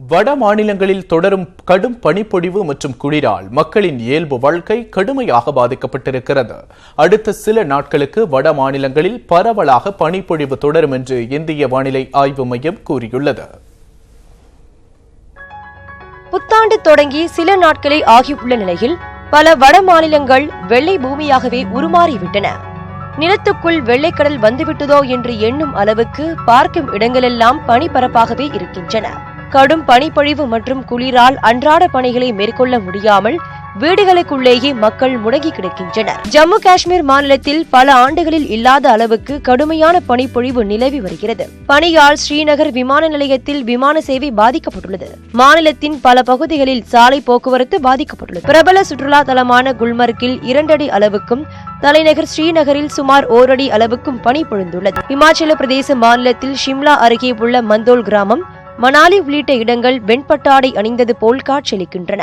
வட மாநிலங்களில் தொடரும் கடும் பனிப்பொழிவு மற்றும் குளிரால் மக்களின் இயல்பு வாழ்க்கை கடுமையாக பாதிக்கப்பட்டிருக்கிறது. அடுத்த சில நாட்களுக்கு வட மாநிலங்களில் பரவலாக பனிப்பொழிவு தொடரும் என்று இந்திய வானிலை ஆய்வு மையம் கூறியுள்ளது. புத்தாண்டு தொடங்கி சில நாட்களே ஆகியுள்ள நிலையில் பல வட மாநிலங்கள் வெள்ளை பூமியாகவே உருமாறிவிட்டன. நிலத்துக்குள் வெள்ளைக்கடல் வந்துவிட்டதோ என்று எண்ணும் அளவுக்கு பார்க்கும் இடங்களெல்லாம் பனிப்பரப்பாகவே இருக்கின்றன. கடும் பனிப்பொழிவு மற்றும் குளிரால் அன்றாட பணிகளை மேற்கொள்ள முடியாமல் வீடுகளுக்குள்ளேயே மக்கள் முடங்கி கிடக்கின்றனர். ஜம்மு காஷ்மீர் மாநிலத்தில் பல ஆண்டுகளில் இல்லாத அளவுக்கு கடுமையான பனிப்பொழிவு நிலவி வருகிறது. பனியால் ஸ்ரீநகர் விமான நிலையத்தில் விமான சேவை பாதிக்கப்பட்டுள்ளது. மாநிலத்தின் பல பகுதிகளில் சாலை போக்குவரத்து பாதிக்கப்பட்டுள்ளது. பிரபல சுற்றுலா தலமான குல்மர்கில் 2 அடி அளவுக்கும் தலைநகர் ஸ்ரீநகரில் சுமார் 1 அடி அளவுக்கும் பனி பொழிந்துள்ளது. இமாச்சல பிரதேச மாநிலத்தில் ஷிம்லா அருகே உள்ள மந்தோல் கிராமம், மணாலி உள்ளிட்ட இடங்கள் வெண்பட்டாடை அணிந்தது போல் காட்சியளிக்கின்றன.